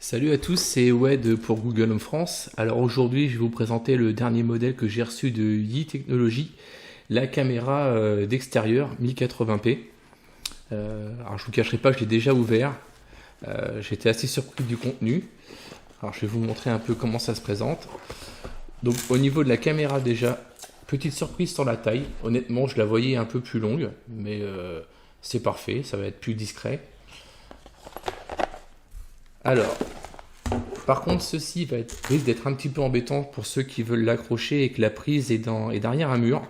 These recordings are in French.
Salut à tous, c'est Wed pour Google Home France. Alors aujourd'hui, je vais vous présenter le dernier modèle que j'ai reçu de Yi Technologies, la caméra d'extérieur 1080p. Alors je vous cacherai pas que je l'ai déjà ouvert. J'étais assez surpris du contenu. Alors je vais vous montrer un peu comment ça se présente. Donc au niveau de la caméra déjà, petite surprise sur la taille. Honnêtement, je la voyais un peu plus longue, mais c'est parfait, ça va être plus discret. Alors, par contre, ceci risque d'être un petit peu embêtant pour ceux qui veulent l'accrocher et que la prise est derrière un mur.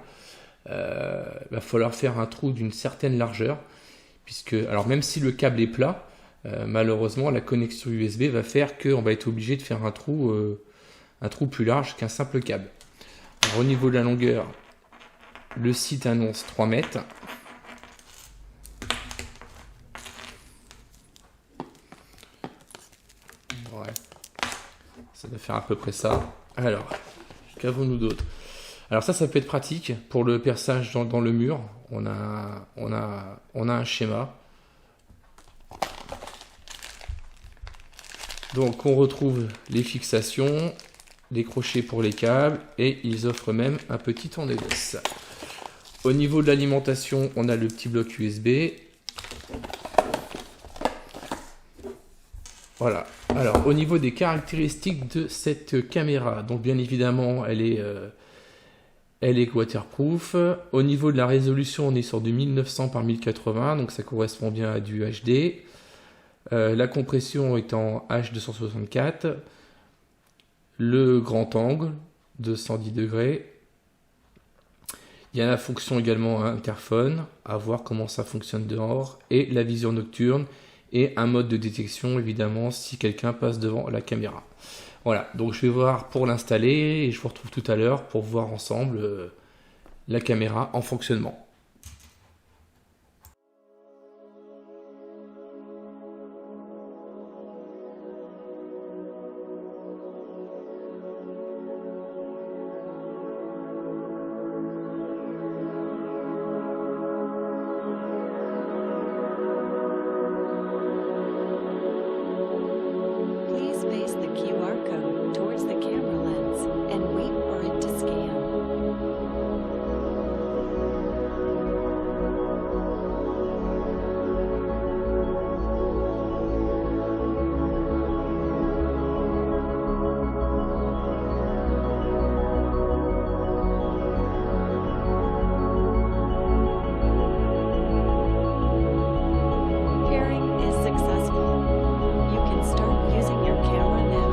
Va falloir faire un trou d'une certaine largeur, puisque, alors même si le câble est plat, malheureusement la connexion USB va faire qu'on va être obligé de faire un trou plus large qu'un simple câble. Alors, au niveau de la longueur, le site annonce 3 mètres. Ouais, ça doit faire à peu près ça. Alors, qu'avons-nous d'autre? Alors ça peut être pratique pour le perçage dans le mur. On a un schéma. Donc on retrouve les fixations, les crochets pour les câbles et ils offrent même un petit tournevis. Au niveau de l'alimentation, on a le petit bloc USB. Voilà. Alors, au niveau des caractéristiques de cette caméra, donc bien évidemment, elle est waterproof. Au niveau de la résolution, on est sur du 1900 par 1080, donc ça correspond bien à du HD. La compression est en H264. Le grand angle de 110 degrés. Il y a la fonction également interphone, à voir comment ça fonctionne dehors, et la vision nocturne. Et un mode de détection évidemment si quelqu'un passe devant la caméra. Voilà, donc je vais voir pour l'installer et je vous retrouve tout à l'heure pour voir ensemble la caméra en fonctionnement. Face the QR code towards the camera lens and wait for it to scan. Pairing is successful. You can start using your camera now.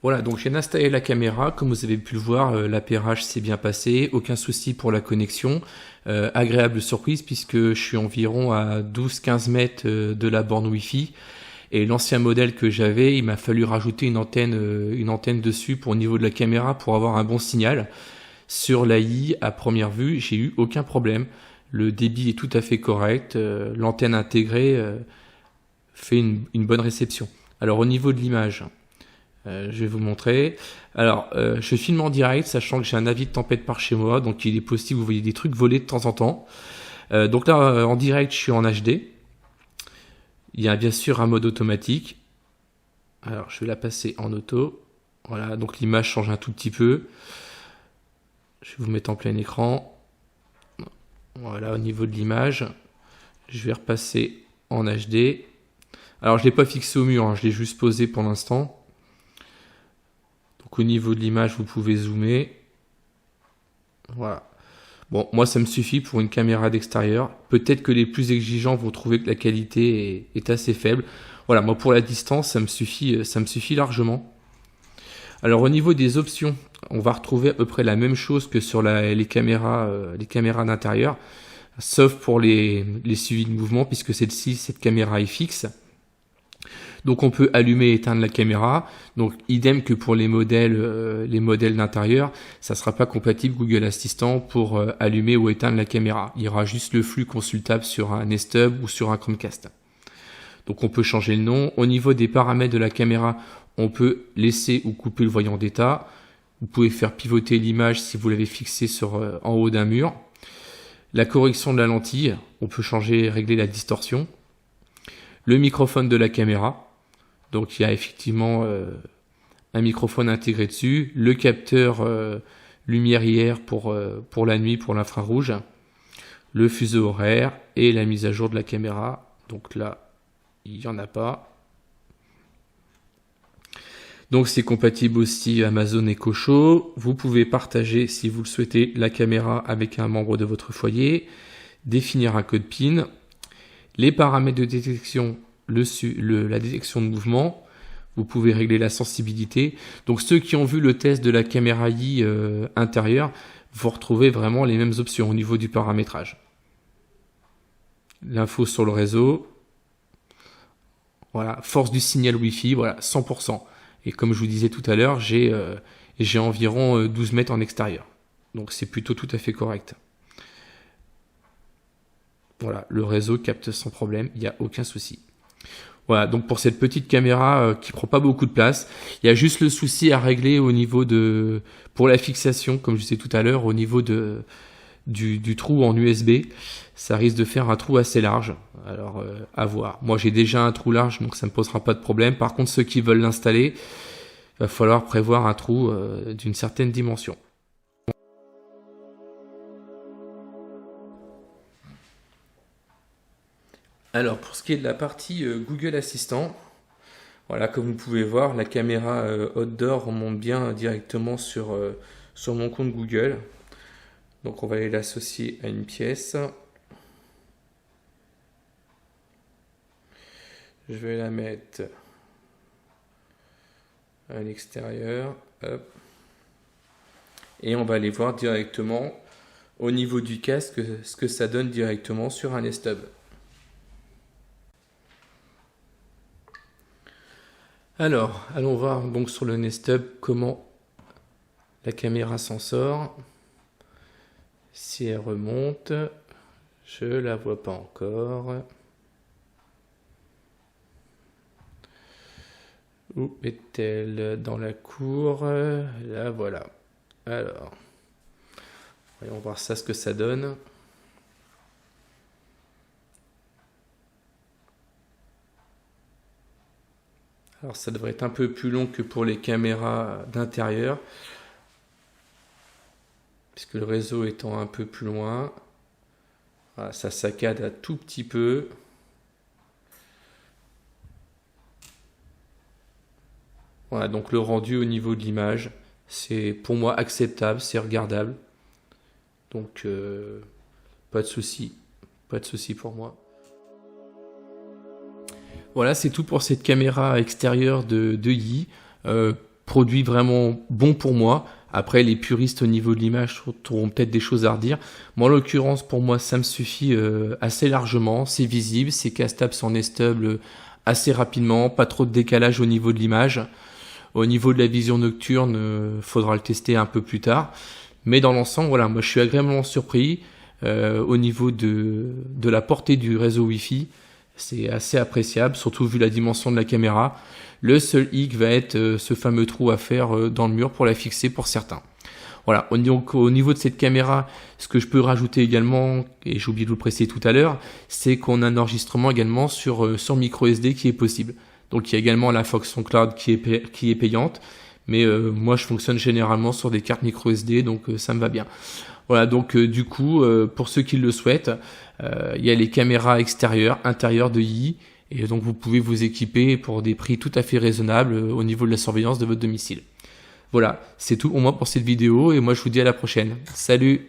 Voilà, donc j'ai installé la caméra. Comme vous avez pu le voir, l'appairage s'est bien passé. Aucun souci pour la connexion. Agréable surprise puisque je suis environ à 12-15 mètres de la borne Wi-Fi. Et l'ancien modèle que j'avais, il m'a fallu rajouter une antenne dessus pour au niveau de la caméra pour avoir un bon signal. Sur la Yi, à première vue, j'ai eu aucun problème. Le débit est tout à fait correct. L'antenne intégrée fait une bonne réception. Alors au niveau de l'image, je vais vous montrer. Alors, je filme en direct, sachant que j'ai un avis de tempête par chez moi, donc il est possible que vous voyez des trucs voler de temps en temps. Donc là, en direct, je suis en HD. Il y a bien sûr un mode automatique. Alors, je vais la passer en auto. Voilà, donc l'image change un tout petit peu. Je vais vous mettre en plein écran. Voilà, au niveau de l'image, je vais repasser en HD. Alors, je ne l'ai pas fixé au mur, hein, je l'ai juste posé pour l'instant. Donc au niveau de l'image, vous pouvez zoomer. Voilà. Bon, moi ça me suffit pour une caméra d'extérieur. Peut-être que les plus exigeants vont trouver que la qualité est assez faible. Voilà, moi pour la distance, ça me suffit largement. Alors au niveau des options, on va retrouver à peu près la même chose que sur les caméras d'intérieur, sauf pour les suivis de mouvement, puisque cette caméra est fixe. Donc on peut allumer et éteindre la caméra. Donc idem que pour les modèles d'intérieur, ça sera pas compatible Google Assistant pour allumer ou éteindre la caméra. Il y aura juste le flux consultable sur un Nest Hub ou sur un Chromecast. Donc on peut changer le nom. Au niveau des paramètres de la caméra, on peut laisser ou couper le voyant d'état. Vous pouvez faire pivoter l'image si vous l'avez fixé en haut d'un mur. La correction de la lentille, on peut changer et régler la distorsion. Le microphone de la caméra. Donc il y a effectivement un microphone intégré dessus, le capteur lumière IR pour la nuit, pour l'infrarouge, le fuseau horaire et la mise à jour de la caméra. Donc là, il n'y en a pas. Donc c'est compatible aussi Amazon Echo Show. Vous pouvez partager, si vous le souhaitez, la caméra avec un membre de votre foyer, définir un code PIN, les paramètres de détection, la détection de mouvement. Vous pouvez régler la sensibilité. Donc ceux qui ont vu le test de la caméra I intérieure, vous retrouvez vraiment les mêmes options au niveau du paramétrage. L'info sur le réseau. Voilà, force du signal Wi-Fi, voilà, 100%. Et comme je vous disais tout à l'heure, j'ai environ 12 mètres en extérieur. Donc c'est plutôt tout à fait correct. Voilà, le réseau capte sans problème, il n'y a aucun souci. Voilà, donc pour cette petite caméra qui prend pas beaucoup de place, il y a juste le souci à régler au niveau pour la fixation, comme je disais tout à l'heure, au niveau du trou en USB. Ça risque de faire un trou assez large. Alors, à voir. Moi, j'ai déjà un trou large, donc ça ne me posera pas de problème. Par contre, ceux qui veulent l'installer, il va falloir prévoir un trou d'une certaine dimension. Alors, pour ce qui est de la partie Google Assistant, voilà, comme vous pouvez voir, la caméra outdoor remonte bien directement sur mon compte Google. Donc, on va aller l'associer à une pièce. Je vais la mettre à l'extérieur. Hop. Et on va aller voir directement au niveau du casque ce que ça donne directement sur un Nest Hub. Alors, allons voir donc sur le Nest Hub comment la caméra s'en sort. Si elle remonte, je la vois pas encore. Où est-elle? Dans la cour. Là, voilà. Alors, voyons voir ça, ce que ça donne. Alors, ça devrait être un peu plus long que pour les caméras d'intérieur, puisque le réseau étant un peu plus loin. Voilà, ça saccade un tout petit peu. Voilà, donc le rendu au niveau de l'image, c'est pour moi acceptable, c'est regardable. Donc pas de souci pour moi. Voilà, c'est tout pour cette caméra extérieure de Yi. Produit vraiment bon pour moi. Après, les puristes au niveau de l'image trouveront peut-être des choses à redire. Moi, en l'occurrence, pour moi, ça me suffit assez largement. C'est visible, c'est castable sans Nest Hub assez rapidement, pas trop de décalage au niveau de l'image. Au niveau de la vision nocturne, faudra le tester un peu plus tard. Mais dans l'ensemble, voilà, moi je suis agréablement surpris. Au niveau de la portée du réseau Wi-Fi, c'est assez appréciable, surtout vu la dimension de la caméra. Le seul hic va être ce fameux trou à faire dans le mur pour la fixer pour certains. Voilà, donc au niveau de cette caméra, ce que je peux rajouter également, et j'ai oublié de vous le préciser tout à l'heure, c'est qu'on a un enregistrement également sur micro SD qui est possible. Donc il y a également la fonction cloud qui est payante, mais moi je fonctionne généralement sur des cartes micro SD, donc ça me va bien. Voilà, donc du coup, pour ceux qui le souhaitent, il y a les caméras extérieures, intérieures de Yi, et donc vous pouvez vous équiper pour des prix tout à fait raisonnables au niveau de la surveillance de votre domicile. Voilà, c'est tout pour moi pour cette vidéo, et moi je vous dis à la prochaine. Salut!